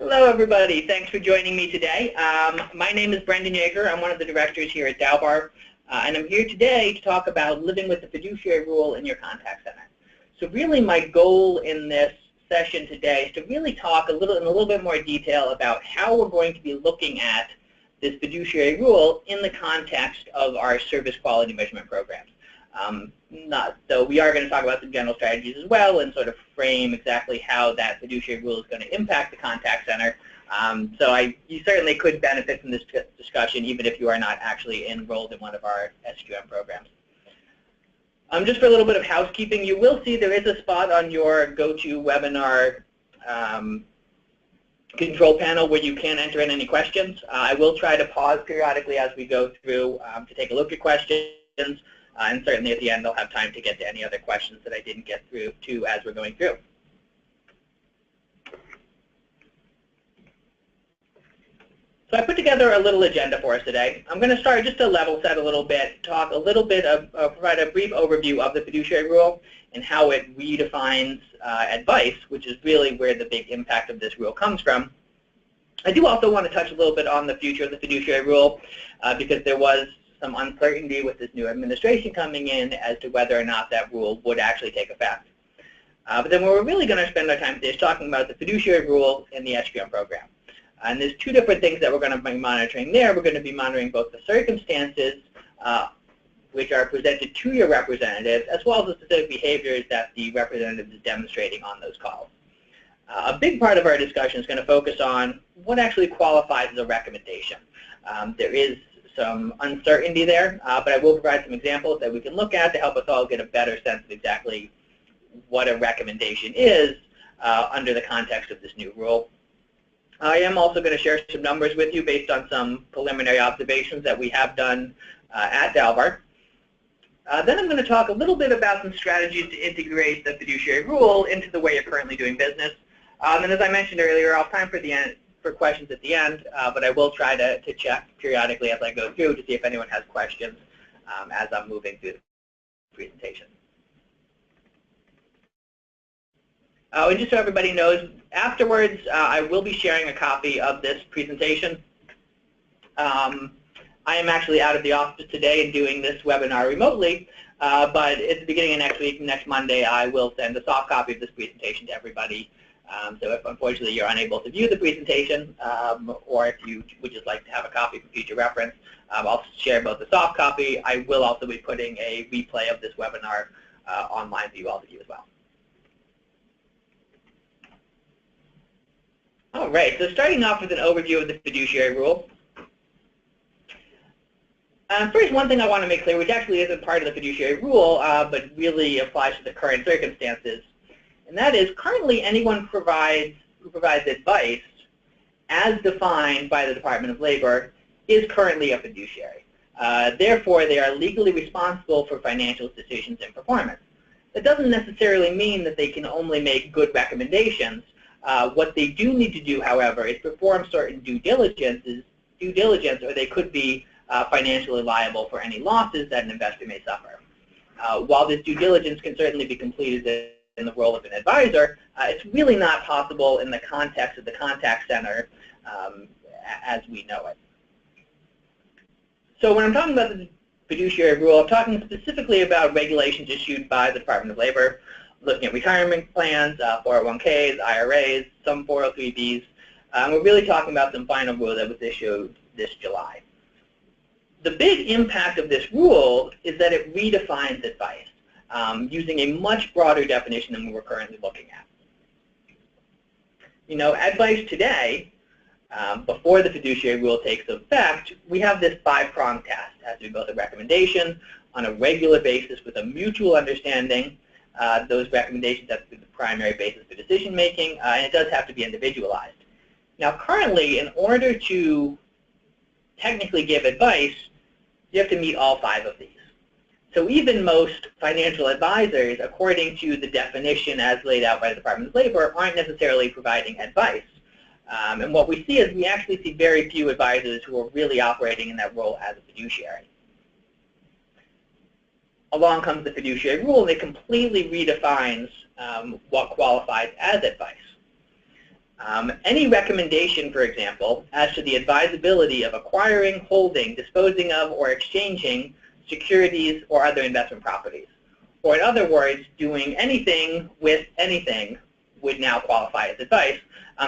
Hello, everybody. Thanks for joining me today. My name is Brendan Yeager. I'm one of the directors here at Dalbar, and I'm here today to talk about living with the fiduciary rule in your contact center. So really my goal in this session today is to really talk in a little bit more detail about how we're going to be looking at this fiduciary rule in the context of our service quality measurement programs. So we are going to talk about some general strategies as well and sort of frame exactly how that fiduciary rule is going to impact the contact center. You certainly could benefit from this discussion even if you are not actually enrolled in one of our SQM programs. Just for a little bit of housekeeping, you will see there is a spot on your GoToWebinar control panel where you can enter in any questions. I will try to pause periodically as we go through to take a look at questions. And certainly at the end, I'll have time to get to any other questions that I didn't get through to as we're going through. So I put together a little agenda for us today. I'm going to start just to level set a little bit, talk a little bit provide a brief overview of the fiduciary rule and how it redefines advice, which is really where the big impact of this rule comes from. I do also want to touch a little bit on the future of the fiduciary rule because there was some uncertainty with this new administration coming in as to whether or not that rule would actually take effect. But then what we're really going to spend our time today is talking about the fiduciary rule in the SQM program. And there's two different things that we're going to be monitoring there. We're going to be monitoring both the circumstances which are presented to your representatives as well as the specific behaviors that the representative is demonstrating on those calls. A big part of our discussion is going to focus on what actually qualifies as a recommendation. There is some uncertainty there, but I will provide some examples that we can look at to help us all get a better sense of exactly what a recommendation is under the context of this new rule. I am also going to share some numbers with you based on some preliminary observations that we have done at Dalbar. Then I'm going to talk a little bit about some strategies to integrate the fiduciary rule into the way you're currently doing business. And as I mentioned earlier, I'll have time for questions at the end, but I will try to check periodically as I go through to see if anyone has questions as I'm moving through the presentation. And just so everybody knows, afterwards I will be sharing a copy of this presentation. I am actually out of the office today and doing this webinar remotely, but at the beginning of next week, next Monday, I will send a soft copy of this presentation to everybody. So if unfortunately you're unable to view the presentation, or if you would just like to have a copy for future reference, I'll share both the soft copy. I will also be putting a replay of this webinar online for you all to view as well. All right, so starting off with an overview of the fiduciary rule. First, one thing I want to make clear, which actually isn't part of the fiduciary rule, but really applies to the current circumstances, and that is currently anyone who provides advice as defined by the Department of Labor is currently a fiduciary. Therefore, they are legally responsible for financial decisions and performance. That doesn't necessarily mean that they can only make good recommendations. What they do need to do, however, is perform certain due diligence, or they could be financially liable for any losses that an investor may suffer. While this due diligence can certainly be completed in the role of an advisor, it's really not possible in the context of the contact center as we know it. So when I'm talking about the fiduciary rule, I'm talking specifically about regulations issued by the Department of Labor, looking at retirement plans, 401ks, IRAs, some 403bs. We're really talking about some final rule that was issued this July. The big impact of this rule is that it redefines advice, using a much broader definition than we're currently looking at. You know, advice today, before the fiduciary rule takes effect, we have this 5-pronged test. It has to be both a recommendation on a regular basis with a mutual understanding. Those recommendations have to be the primary basis for decision making, and it does have to be individualized. Now, currently, in order to technically give advice, you have to meet all 5 of these. So even most financial advisors, according to the definition as laid out by the Department of Labor, aren't necessarily providing advice. And what we see is we actually see very few advisors who are really operating in that role as a fiduciary. Along comes the fiduciary rule, and it completely redefines what qualifies as advice. Any recommendation, for example, as to the advisability of acquiring, holding, disposing of, or exchanging securities or other investment properties. Or in other words, doing anything with anything would now qualify as advice.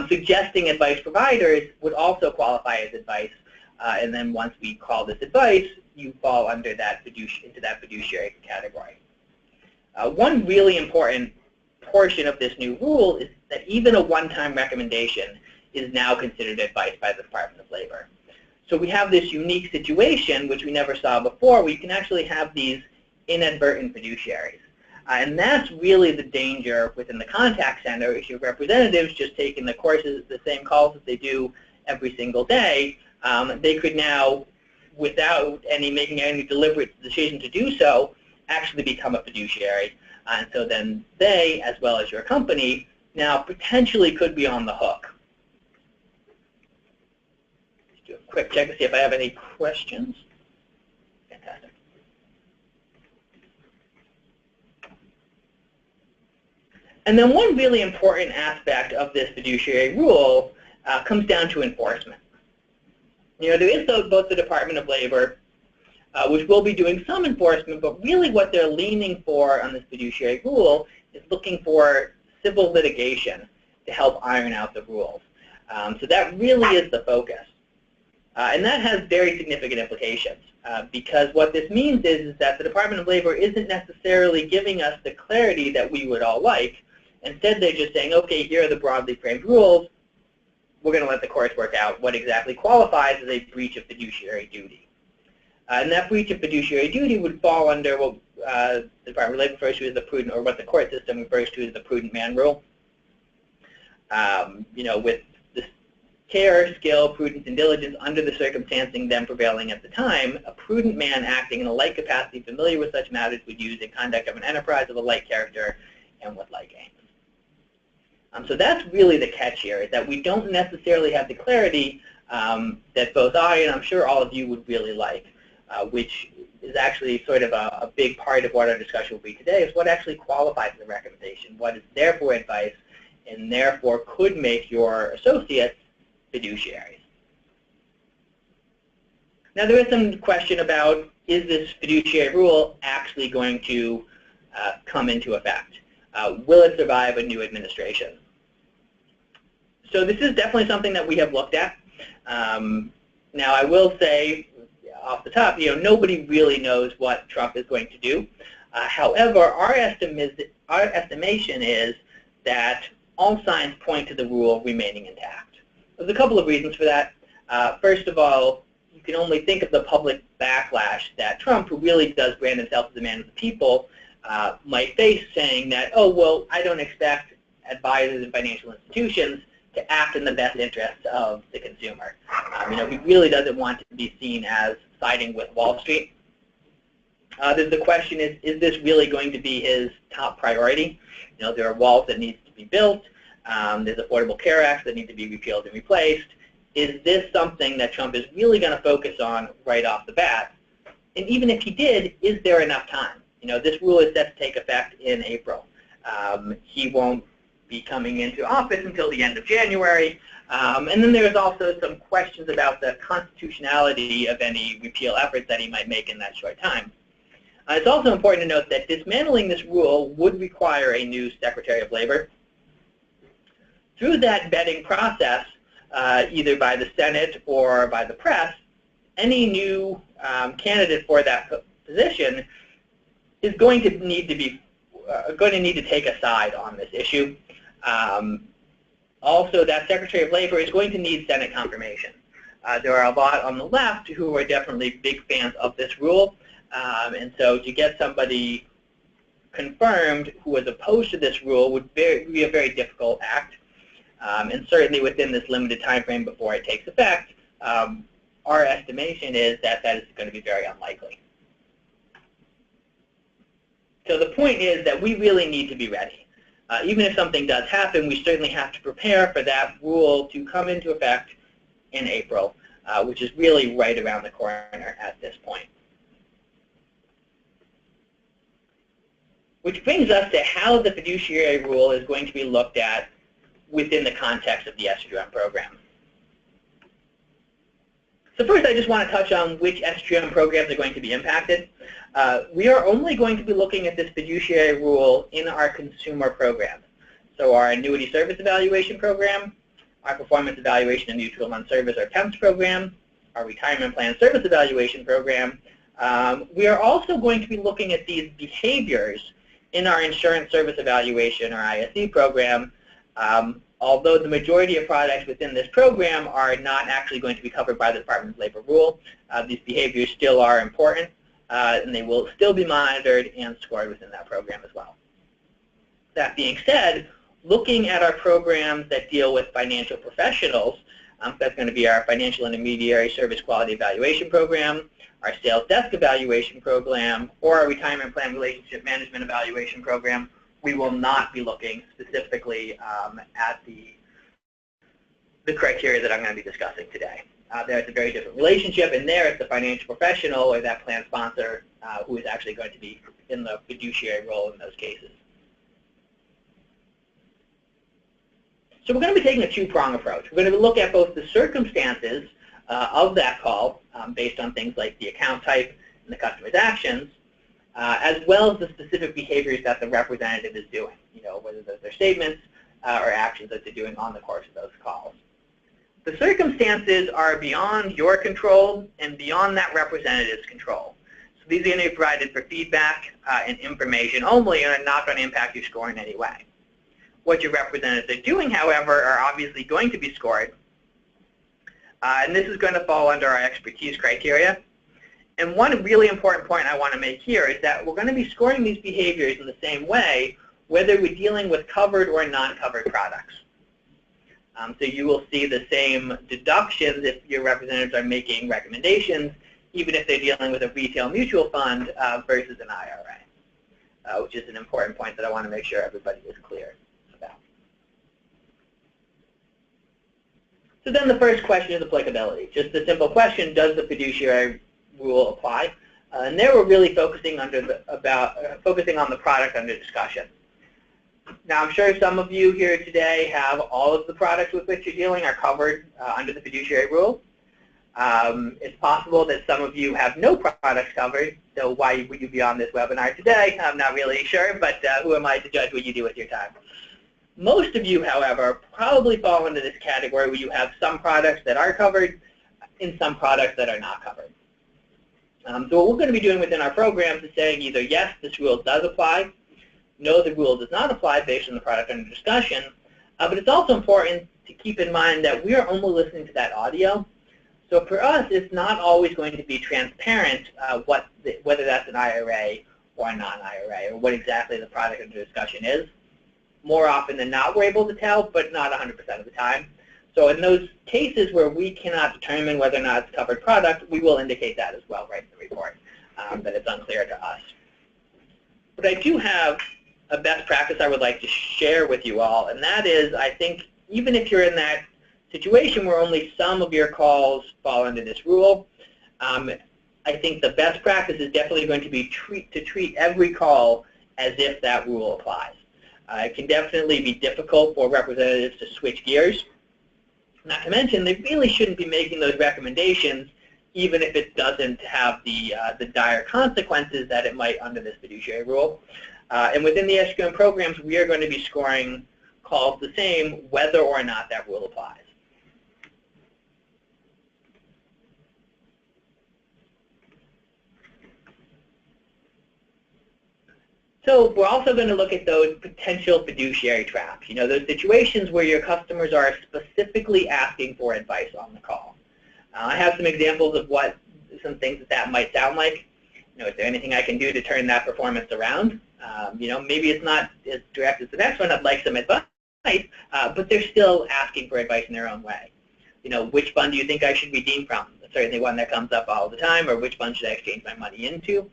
Suggesting advice providers would also qualify as advice. And then once we call this advice, you fall under that into that fiduciary category. One really important portion of this new rule is that even a one-time recommendation is now considered advice by the Department of Labor. So we have this unique situation, which we never saw before, where you can actually have these inadvertent fiduciaries. And that's really the danger within the contact center. If your representatives just taking the courses, the same calls that they do every single day, they could now, without making any deliberate decision to do so, actually become a fiduciary. And so then they, as well as your company, now potentially could be on the hook. Let's do a quick check to see if I have any questions. Fantastic. And then one really important aspect of this fiduciary rule comes down to enforcement. There is both the Department of Labor, which will be doing some enforcement, but really what they're leaning for on this fiduciary rule is looking for civil litigation to help iron out the rules. So that really is the focus. And that has very significant implications, because what this means is that the Department of Labor isn't necessarily giving us the clarity that we would all like. Instead, they're just saying, okay, here are the broadly framed rules. We're going to let the courts work out what exactly qualifies as a breach of fiduciary duty. And that breach of fiduciary duty would fall under what the Department of Labor refers to as the prudent, or what the court system refers to as the prudent man rule. With the care, skill, prudence, and diligence under the circumstances then prevailing at the time, a prudent man acting in a like capacity, familiar with such matters, would use in conduct of an enterprise of a like character and with like aims. So that's really the catch here, is that we don't necessarily have the clarity that both I and I'm sure all of you would really like, which is actually sort of a big part of what our discussion will be today, is what actually qualifies as a recommendation, what is therefore advice, and therefore could make your associates fiduciaries. Now there is some question about, is this fiduciary rule actually going to come into effect? Will it survive a new administration? So this is definitely something that we have looked at. Now I will say off the top, nobody really knows what Trump is going to do. However, our estimation is that all signs point to the rule remaining intact. There's a couple of reasons for that. First of all, you can only think of the public backlash that Trump, who really does brand himself as a man of the people, might face, saying that, oh, well, I don't expect advisors and financial institutions to act in the best interest of the consumer. He really doesn't want to be seen as siding with Wall Street. There's the question, is this really going to be his top priority? There are walls that need to be built. There's Affordable Care Acts that need to be repealed and replaced. Is this something that Trump is really going to focus on right off the bat? And even if he did, is there enough time? This rule is set to take effect in April. He won't be coming into office until the end of January. And then there's also some questions about the constitutionality of any repeal efforts that he might make in that short time. It's also important to note that dismantling this rule would require a new Secretary of Labor. Through that vetting process, either by the Senate or by the press, any new candidate for that position is going to need to take a side on this issue. Also, that Secretary of Labor is going to need Senate confirmation. There are a lot on the left who are definitely big fans of this rule, and so to get somebody confirmed who is opposed to this rule would be a very difficult act, and certainly within this limited time frame before it takes effect, our estimation is that that is going to be very unlikely. So the point is that we really need to be ready. Even if something does happen, we certainly have to prepare for that rule to come into effect in April, which is really right around the corner at this point. Which brings us to how the fiduciary rule is going to be looked at within the context of the SGM program. So first, I just want to touch on which SGM programs are going to be impacted. We are only going to be looking at this fiduciary rule in our consumer programs. So our annuity service evaluation program, our performance evaluation and mutual fund service or TEMPS program, our retirement plan service evaluation program. We are also going to be looking at these behaviors in our insurance service evaluation or ISE program. Although the majority of products within this program are not actually going to be covered by the Department of Labor rule, these behaviors still are important, and they will still be monitored and scored within that program as well. That being said, looking at our programs that deal with financial professionals, that's going to be our financial intermediary service quality evaluation program, our sales desk evaluation program, or our retirement plan relationship management evaluation program. We will not be looking specifically at the criteria that I'm going to be discussing today. There it's a very different relationship, and there it's the financial professional or that plan sponsor who is actually going to be in the fiduciary role in those cases. So we're going to be taking a two-prong approach. We're going to look at both the circumstances of that call based on things like the account type and the customer's actions, as well as the specific behaviors that the representative is doing, whether those are statements or actions that they're doing on the course of those calls. The circumstances are beyond your control and beyond that representative's control. So these are going to be provided for feedback and information only and are not going to impact your score in any way. What your representatives are doing, however, are obviously going to be scored. And this is going to fall under our expertise criteria. And one really important point I want to make here is that we're going to be scoring these behaviors in the same way, whether we're dealing with covered or non-covered products. So you will see the same deductions if your representatives are making recommendations, even if they're dealing with a retail mutual fund versus an IRA, which is an important point that I want to make sure everybody is clear about. So then the first question is applicability. Just a simple question, does the fiduciary rule apply? And there we're really focusing on the product under discussion. Now, I'm sure some of you here today have all of the products with which you're dealing are covered under the fiduciary rule. It's possible that some of you have no products covered, so why would you be on this webinar today? I'm not really sure, but who am I to judge what you do with your time? Most of you, however, probably fall into this category where you have some products that are covered and some products that are not covered. So what we're going to be doing within our programs is saying either yes, this rule does apply, no, the rule does not apply based on the product under discussion, but it's also important to keep in mind that we are only listening to that audio. So for us, it's not always going to be transparent whether that's an IRA or a non-IRA, or what exactly the product under discussion is. More often than not, we're able to tell, but not 100% of the time. So in those cases where we cannot determine whether or not it's a covered product, we will indicate that as well right in the report, that it's unclear to us. But I do have a best practice I would like to share with you all, and that is, I think, even if you're in that situation where only some of your calls fall under this rule, I think the best practice is definitely going to be to treat every call as if that rule applies. It can definitely be difficult for representatives to switch gears. Not to mention, they really shouldn't be making those recommendations even if it doesn't have the dire consequences that it might under this fiduciary rule. And within the SQM programs, we are going to be scoring calls the same whether or not that rule applies. So we're also going to look at those potential fiduciary traps, those situations where your customers are specifically asking for advice on the call. I have some examples of some things that might sound like. Is there anything I can do to turn that performance around? Maybe it's not as direct as the next one. I'd like some advice, but they're still asking for advice in their own way. Which fund do you think I should redeem from? That's certainly one that comes up all the time. Or which fund should I exchange my money into?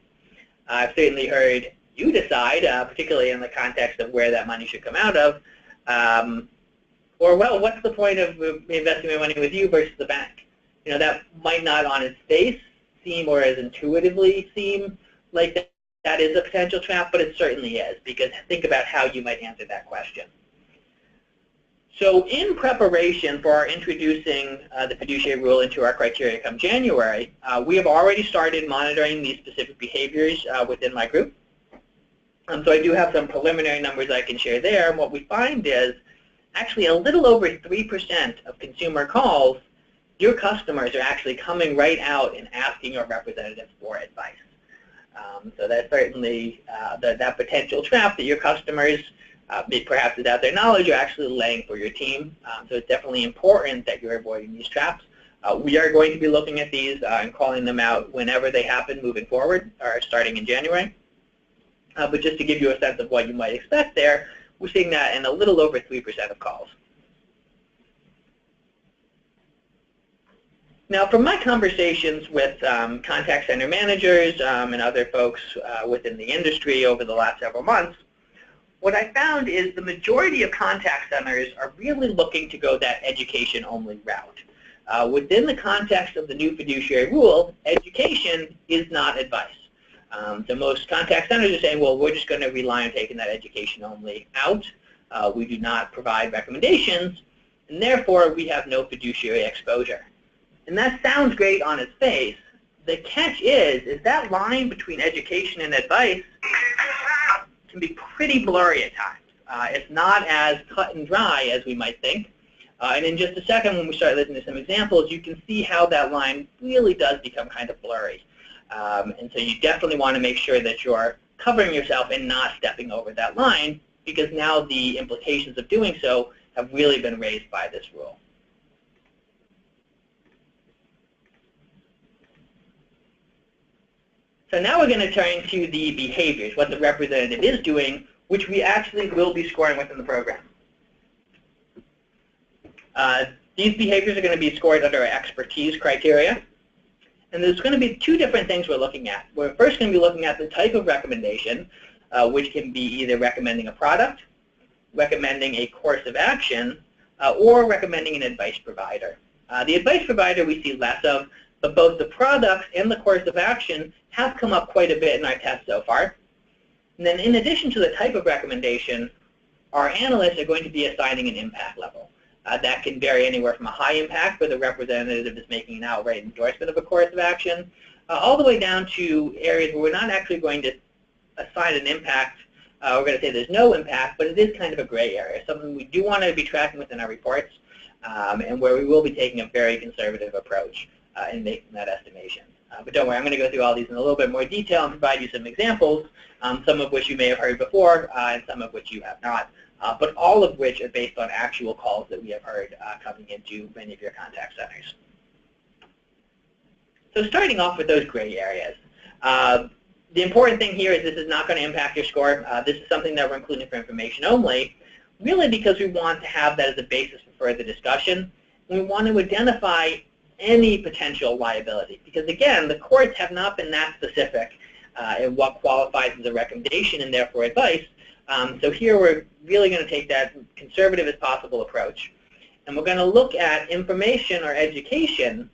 I've certainly heard you decide, particularly in the context of where that money should come out of. Or, well, what's the point of investing my money with you versus the bank? That might not on its face seem or as intuitively seem like that is a potential trap, but it certainly is, because think about how you might answer that question. So in preparation for our introducing the fiduciary rule into our criteria come January, we have already started monitoring these specific behaviors within my group. So I do have some preliminary numbers I can share there. And what we find is actually a little over 3% of consumer calls, your customers are actually coming right out and asking your representatives for advice. So that's certainly that potential trap that your customers, perhaps without their knowledge, are actually laying for your team. So it's definitely important that you're avoiding these traps. We are going to be looking at these and calling them out whenever they happen moving forward, or starting in January. But just to give you a sense of what you might expect there, we're seeing that in a little over 3% of calls. Now, from my conversations with contact center managers and other folks within the industry over the last several months, what I found is the majority of contact centers are really looking to go that education-only route. Within the context of the new fiduciary rule, education is not advice. So most contact centers are saying, well, we're just going to rely on taking that education-only out. We do not provide recommendations, and therefore we have no fiduciary exposure. And that sounds great on its face. The catch is that line between education and advice can be pretty blurry at times. It's not as cut and dry as we might think. And in just a second, when we start listening to some examples, you can see how that line really does become kind of blurry. And so you definitely want to make sure that you're covering yourself and not stepping over that line, because now the implications of doing so have really been raised by this rule. So now we're going to turn to the behaviors, what the representative is doing, which we actually will be scoring within the program. These behaviors are going to be scored under our expertise criteria. And there's going to be two different things we're looking at. We're first going to be looking at the type of recommendation, which can be either recommending a product, recommending a course of action, or recommending an advice provider. The advice provider we see less of, but both the products and the course of action have come up quite a bit in our test so far. And then in addition to the type of recommendation, our analysts are going to be assigning an impact level. That can vary anywhere from a high impact, where the representative is making an outright endorsement of a course of action, all the way down to areas where we're not actually going to assign an impact. We're going to say there's no impact, but it is kind of a gray area, something we do want to be tracking within our reports, and where we will be taking a very conservative approach in making that estimation. But don't worry, I'm going to go through all these in a little bit more detail and provide you some examples, some of which you may have heard before and some of which you have not. But all of which are based on actual calls that we have heard coming into many of your contact centers. So starting off with those gray areas, the important thing here is this is not going to impact your score. This is something that we're including for information only, really because we want to have that as a basis for further discussion. And we want to identify any potential liability, because again, the courts have not been that specific in what qualifies as a recommendation and therefore advice. So here we're really going to take that conservative as possible approach. And we're going to look at information or education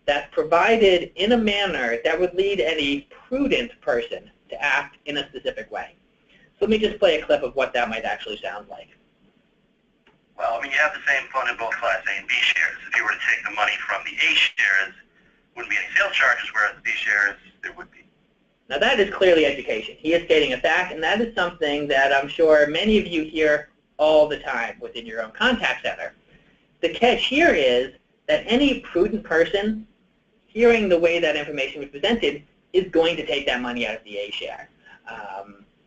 that's provided in a manner that would lead any prudent person to act in a specific way. So let me just play a clip of what that might actually sound like. Well, I mean, you have the same fund in both Class A and B shares. If you were to take the money from the A shares, wouldn't be any sales charges, whereas the B shares, there would be. Now that is clearly education. He is stating a fact, and that is something that I'm sure many of you hear all the time within your own contact center. The catch here is that any prudent person, hearing the way that information was presented, is going to take that money out of the A share.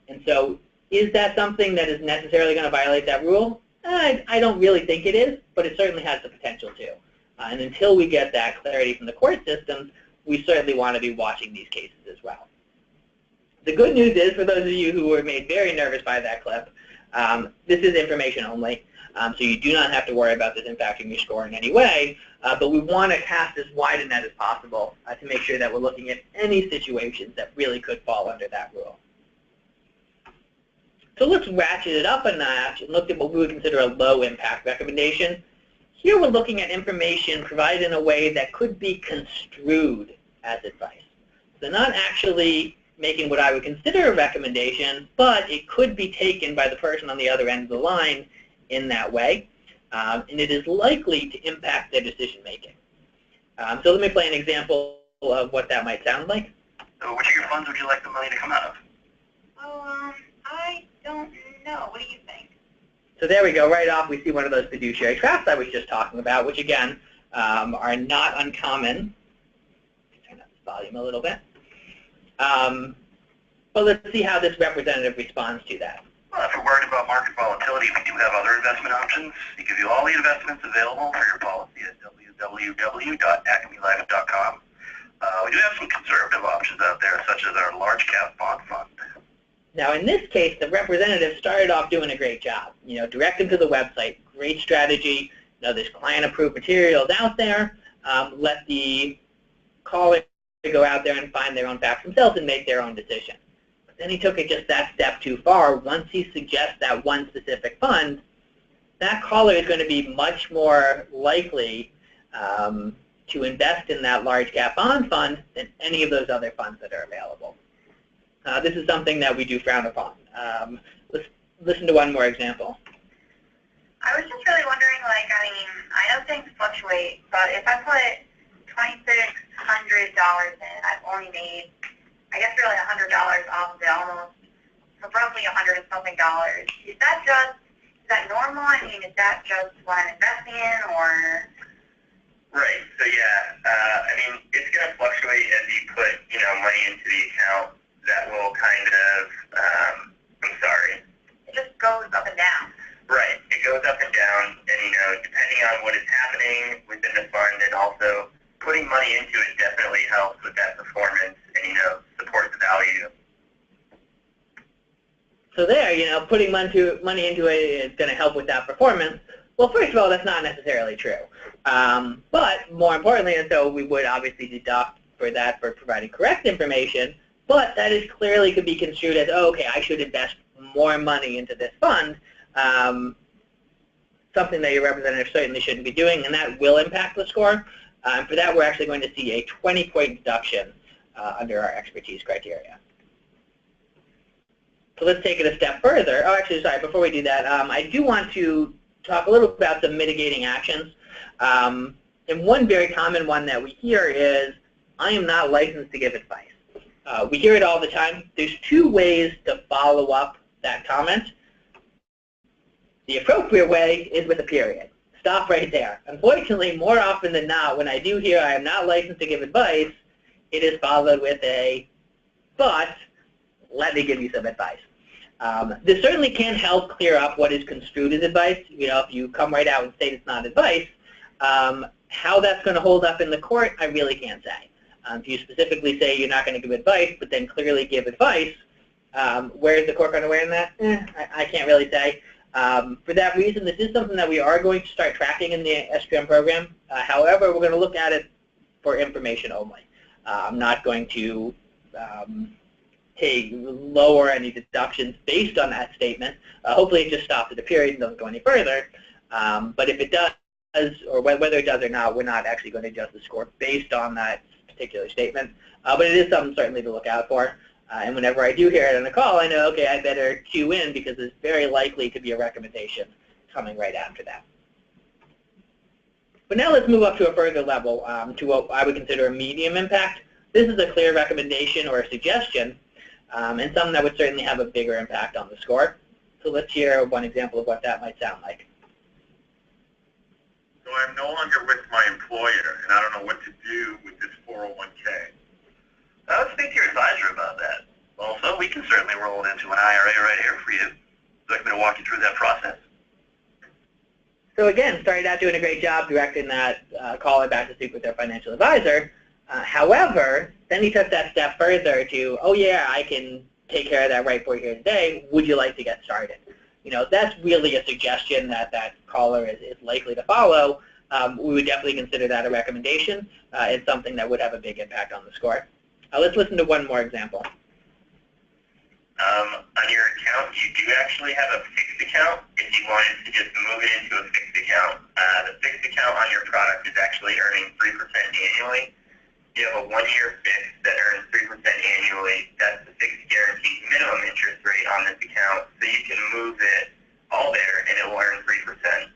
And so is that something that is necessarily going to violate that rule? I don't really think it is, but it certainly has the potential to. And until we get that clarity from the court systems, we certainly want to be watching these cases as well. The good news is, for those of you who were made very nervous by that clip, this is information only, so you do not have to worry about this impacting your score in any way, but we want to cast as wide a net as possible to make sure that we're looking at any situations that really could fall under that rule. So let's ratchet it up a notch and look at what we would consider a low-impact recommendation. Here we're looking at information provided in a way that could be construed as advice. So not actually making what I would consider a recommendation, but it could be taken by the person on the other end of the line in that way. and it is likely to impact their decision making. So let me play an example of what that might sound like. So which of your funds would you like the money to come out of? Oh, I don't know. What do you think? So there we go. Right off, we see one of those fiduciary traps I was just talking about, which again are not uncommon. Turn up the volume a little bit. But let's see how this representative responds to that. Well, if you're worried about market volatility, we do have other investment options. We give you all the investments available for your policy at www.acmelife.com. We do have some conservative options out there, such as our large cap bond fund. Now, in this case, the representative started off doing a great job. Direct them to the website. Great strategy. There's client-approved materials out there. Let the caller go out there and find their own facts themselves and make their own decision. But then he took it just that step too far. Once he suggests that one specific fund, that caller is going to be much more likely to invest in that large cap bond fund than any of those other funds that are available. This is something that we do frown upon. Let's listen to one more example. I was just really wondering, I know things fluctuate, but if I put $2,600 in, I've only made, I guess really $100 off of it, almost, so roughly $100 and something dollars. Is that normal? I mean, is that just what I'm investing in, or? Right. So yeah, it's going to fluctuate as you put, money into the account. That will kind of, It just goes up and down. Right. It goes up and down, and depending on what is happening within the fund, and also putting money into it definitely helps with that performance, and supports the value. So there, putting money into it is going to help with that performance. Well, first of all, that's not necessarily true. But more importantly, and so we would obviously deduct for that for providing correct information, but that is clearly could be construed as, oh, okay, I should invest more money into this fund, something that your representative certainly shouldn't be doing, and that will impact the score. For that, we're actually going to see a 20-point deduction under our expertise criteria. So let's take it a step further. Oh, actually, sorry, before we do that, I do want to talk a little about some mitigating actions. And one very common one that we hear is, I am not licensed to give advice. We hear it all the time. There's two ways to follow up that comment. The appropriate way is with a period. Stop right there. Unfortunately, more often than not, when I do hear I am not licensed to give advice, it is followed with a, but let me give you some advice. This certainly can help clear up what is construed as advice. If you come right out and state it's not advice, how that's going to hold up in the court, I really can't say. If you specifically say you're not going to give advice, but then clearly give advice, where is the court going to weigh in that? I can't really say. For that reason, this is something that we are going to start tracking in the SPM program. However, we're going to look at it for information only. I'm not going to lower any deductions based on that statement. Hopefully it just stops at the period and doesn't go any further. But if it does, or whether it does or not, we're not actually going to adjust the score based on that particular statement. But it is something certainly to look out for. And whenever I do hear it on a call, I know, okay, I better cue in because there's very likely to be a recommendation coming right after that. But now let's move up to a further level, to what I would consider a medium impact. This is a clear recommendation or a suggestion, and something that would certainly have a bigger impact on the score. So let's hear one example of what that might sound like. So I'm no longer with my employer, and I don't know what to do with this 401k. I would speak to your advisor about that. Also, we can certainly roll it into an IRA right here for you. Would you like me to walk you through that process? So again, started out doing a great job directing that caller back to speak with their financial advisor. However, then he took that step further to, oh yeah, I can take care of that right for you here today. Would you like to get started? That's really a suggestion that that caller is likely to follow. We would definitely consider that a recommendation. It's something that would have a big impact on the score. Let's listen to one more example. On your account, you do actually have a fixed account if you wanted to just move it into a fixed account. The fixed account on your product is actually earning 3% annually. You have a one-year fix that earns 3% annually. That's the fixed guaranteed minimum interest rate on this account. So you can move it all there and it will earn 3%.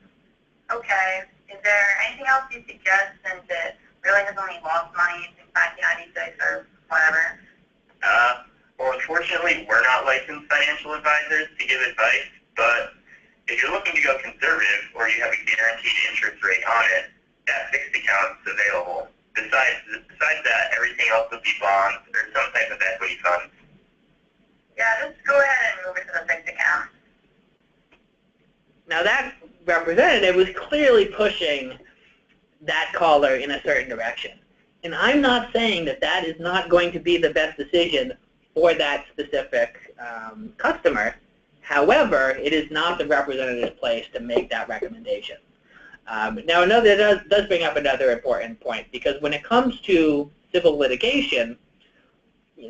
give advice, but if you're looking to go conservative or you have a guaranteed interest rate on it, that fixed account is available. Besides that, everything else would be bonds or some type of equity funds. Yeah, just go ahead and move it to the fixed account. Now that representative was clearly pushing that caller in a certain direction. And I'm not saying that that is not going to be the best decision for that specific customer. However, it is not the representative's place to make that recommendation. Now, that does bring up another important point, because when it comes to civil litigation,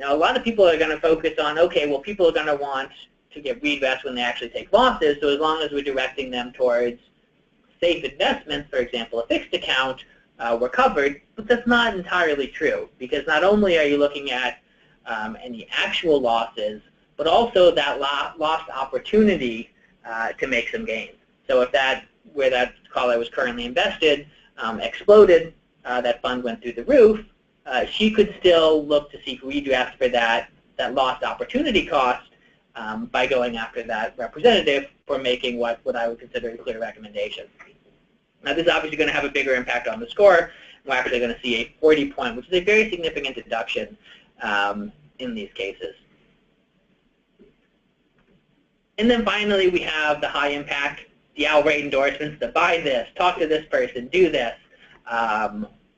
a lot of people are going to focus on, okay, well, people are going to want to get redress when they actually take losses, so as long as we're directing them towards safe investments, for example, a fixed account, we're covered. But that's not entirely true, because not only are you looking at any actual losses, but also that lost opportunity to make some gains. So if where that caller was currently invested exploded, that fund went through the roof, she could still look to seek redress for that lost opportunity cost by going after that representative for making what I would consider a clear recommendation. Now, this is obviously going to have a bigger impact on the score. We're actually going to see a 40-point, which is a very significant deduction in these cases. And then finally, we have the high impact, the outright endorsements, the buy this, talk to this person, do this,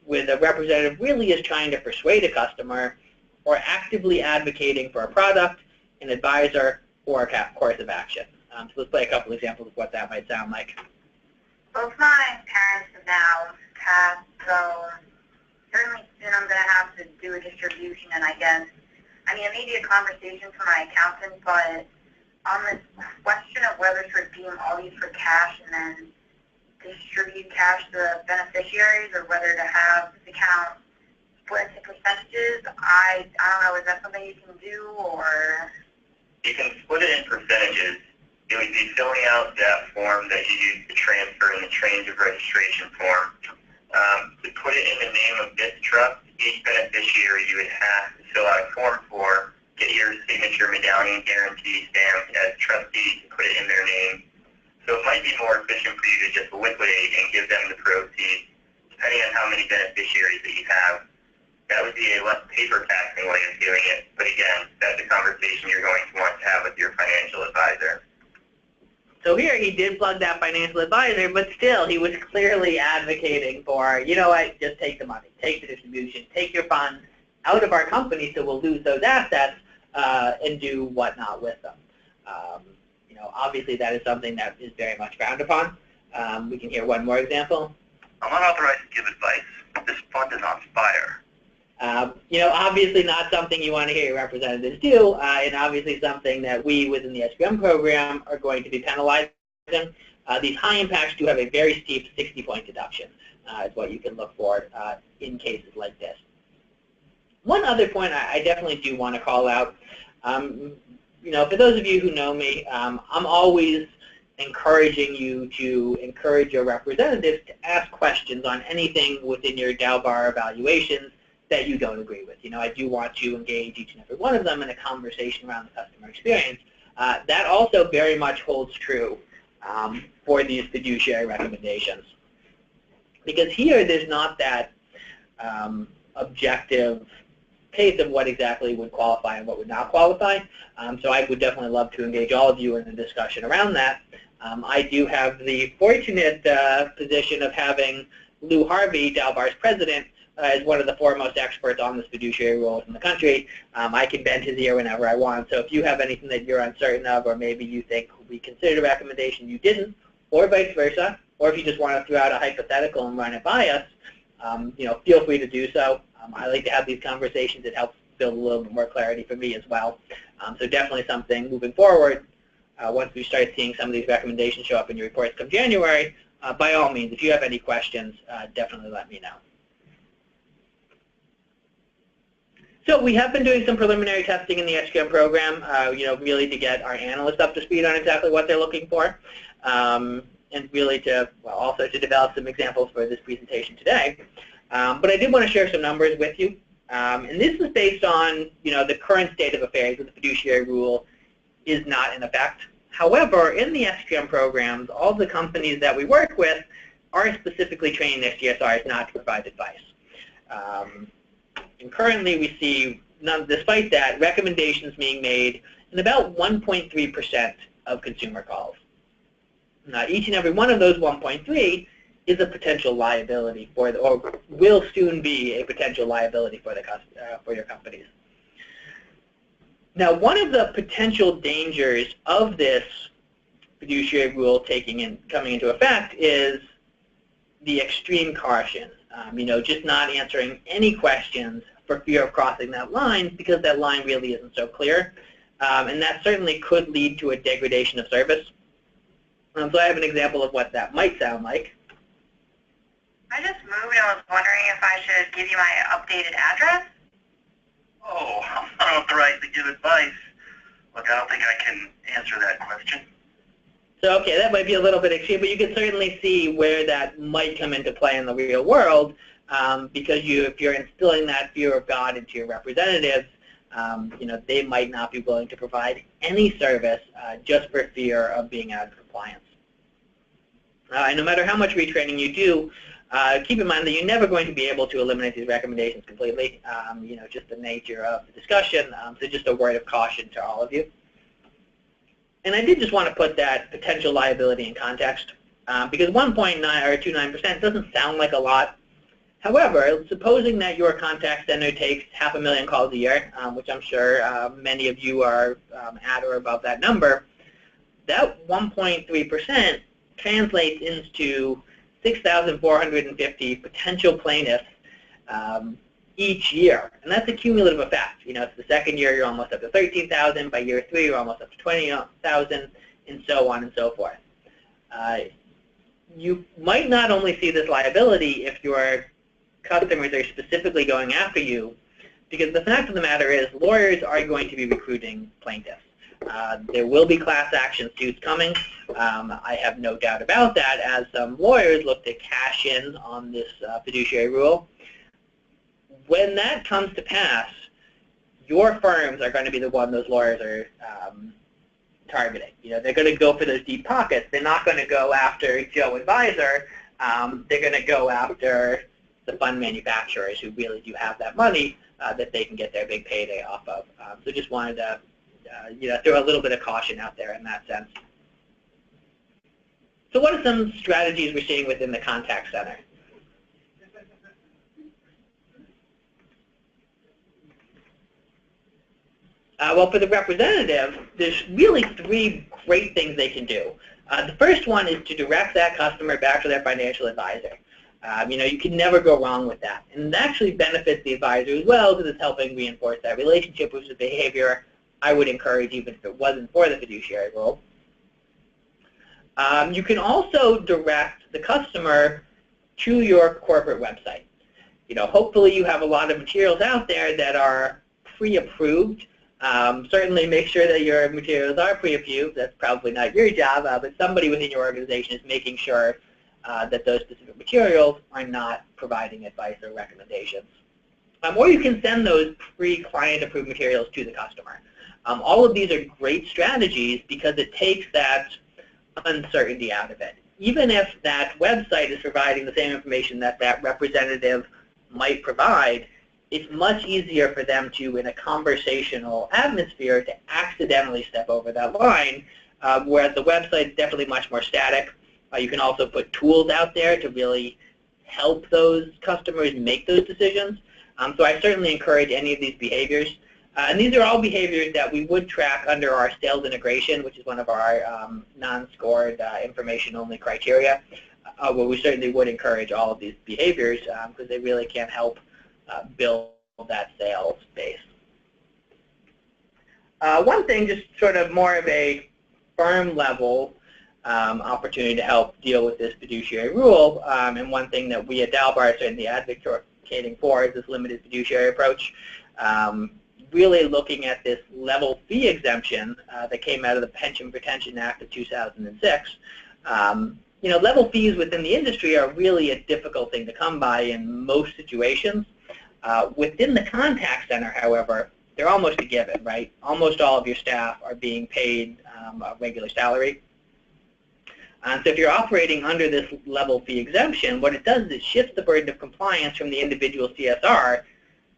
where the representative really is trying to persuade a customer or actively advocating for a product, an advisor, or a course of action. So let's play a couple examples of what that might sound like. Both my parents have now passed, so certainly soon I'm going to have to do a distribution, and I mean, it may be a conversation for my accountant, but on this question of whether to redeem all these for cash and then distribute cash to the beneficiaries, or whether to have this account split into percentages, I don't know, is that something you can do, or? You can split it in percentages. It would be filling out that form that you use to transfer in the change of registration form. To put it in the name of this trust, each beneficiary you would have to fill out a form for, get your signature medallion guarantee stamped as trustee to put it in their name. So it might be more efficient for you to just liquidate and give them the proceeds, depending on how many beneficiaries that you have. That would be a less paper taxing way of doing it. But again, that's a conversation you're going to want to have with your financial advisor. So here he did plug that financial advisor, but still he was clearly advocating for, you know what, just take the money, take the distribution, take your funds out of our company so we'll lose those assets and do whatnot with them. Obviously that is something that is very much frowned upon. We can hear one more example. I'm not authorized to give advice. This fund is on fire. Obviously not something you want to hear your representatives do, and obviously something that we within the SQM program are going to be penalizing. These high impacts do have a very steep 60-point deduction, is what you can look for in cases like this. One other point I definitely do want to call out, for those of you who know me, I'm always encouraging you to encourage your representatives to ask questions on anything within your DAO-BAR evaluations that you don't agree with. I do want to engage each and every one of them in a conversation around the customer experience. That also very much holds true for these fiduciary recommendations. Because here there's not that objective case of what exactly would qualify and what would not qualify. So I would definitely love to engage all of you in a discussion around that. I do have the fortunate position of having Lou Harvey, DAO-BAR's president, is one of the foremost experts on this fiduciary rule in the country. I can bend his ear whenever I want. So if you have anything that you're uncertain of, or maybe you think we considered a recommendation you didn't, or vice versa, or if you just want to throw out a hypothetical and run it by us, feel free to do so. I like to have these conversations. It helps build a little bit more clarity for me as well. So definitely something moving forward. Once we start seeing some of these recommendations show up in your reports come January, by all means, if you have any questions, definitely let me know. So we have been doing some preliminary testing in the SQM program, really to get our analysts up to speed on exactly what they're looking for, and really to, also to develop some examples for this presentation today. But I did want to share some numbers with you, and this is based on, the current state of affairs where the fiduciary rule is not in effect. However, in the SQM programs, all the companies that we work with are specifically training their CSRs not to provide advice. And currently we see, despite that, recommendations being made in about 1.3% of consumer calls. Now, each and every one of those 1.3 is a potential liability for, or will soon be a potential liability for your companies. Now, one of the potential dangers of this fiduciary rule coming into effect is the extreme caution. Just not answering any questions for fear of crossing that line because that line really isn't so clear. And that certainly could lead to a degradation of service. So I have an example of what that might sound like. I just moved and I was wondering if I should give you my updated address. Oh, I'm not authorized to give advice. Look, I don't think I can answer that question. So, okay, that might be a little bit extreme, but you can certainly see where that might come into play in the real world because if you're instilling that fear of God into your representatives, they might not be willing to provide any service just for fear of being out of compliance. And no matter how much retraining you do, keep in mind that you're never going to be able to eliminate these recommendations completely, just the nature of the discussion. So just a word of caution to all of you. And I did just want to put that potential liability in context because 1.9 or 29% doesn't sound like a lot. However, supposing that your contact center takes 500,000 calls a year, which I'm sure many of you are at or above that number, that 1.3% translates into 6,450 potential plaintiffs each year. And that's a cumulative effect. It's the second year, you're almost up to 13,000. By year 3, you're almost up to 20,000, and so on and so forth. You might not only see this liability if your customers are specifically going after you, because the fact of the matter is lawyers are going to be recruiting plaintiffs. There will be class action suits coming. I have no doubt about that as some lawyers look to cash in on this fiduciary rule. When that comes to pass, your firms are going to be the one those lawyers are targeting. They're going to go for those deep pockets. They're not going to go after Joe Advisor. They're going to go after the fund manufacturers who really do have that money that they can get their big payday off of. So just wanted to throw a little bit of caution out there in that sense. So what are some strategies we're seeing within the contact center? Well, for the representative, there's really 3 great things they can do. The first one is to direct that customer back to their financial advisor. You can never go wrong with that. And it actually benefits the advisor as well because it's helping reinforce that relationship, which is a behavior I would encourage even if it wasn't for the fiduciary rule. You can also direct the customer to your corporate website. Hopefully you have a lot of materials out there that are pre-approved. Certainly make sure that your materials are pre-approved. That's probably not your job, but somebody within your organization is making sure that those specific materials are not providing advice or recommendations. Or you can send those pre-client approved materials to the customer. All of these are great strategies because it takes that uncertainty out of it. Even if that website is providing the same information that that representative might provide, it's much easier for them to, in a conversational atmosphere, to accidentally step over that line, whereas the website is definitely much more static. You can also put tools out there to really help those customers make those decisions. So I certainly encourage any of these behaviors. And these are all behaviors that we would track under our sales integration, which is one of our non-scored information-only criteria, where we certainly would encourage all of these behaviors because they really can help build that sales base. One thing, just sort of more of a firm level opportunity to help deal with this fiduciary rule, and one thing that we at Dalbar are certainly advocating for is this limited fiduciary approach. Really looking at this level fee exemption that came out of the Pension Protection Act of 2006. Level fees within the industry are really a difficult thing to come by in most situations. Within the contact center, however, they're almost a given, right? Almost all of your staff are being paid a regular salary. So if you're operating under this level fee exemption, what it does is it shifts the burden of compliance from the individual CSR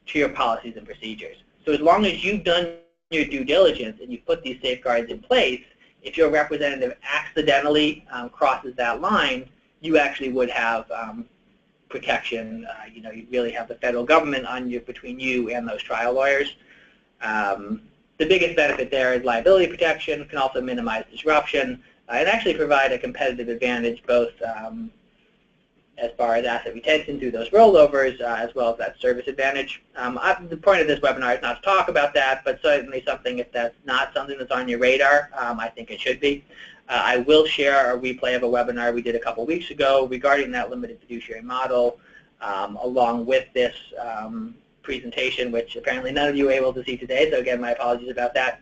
to your policies and procedures. So as long as you've done your due diligence and you've put these safeguards in place, if your representative accidentally crosses that line, you actually would have protection. You really have the federal government on you, between you and those trial lawyers. The biggest benefit there is liability protection, can also minimize disruption, and actually provide a competitive advantage both as far as asset retention through those rollovers, as well as that service advantage. The point of this webinar is not to talk about that, but certainly something, if that's not something that's on your radar, I think it should be. I will share a replay of a webinar we did a couple weeks ago regarding that limited fiduciary model, along with this presentation, which apparently none of you were able to see today, so again, my apologies about that.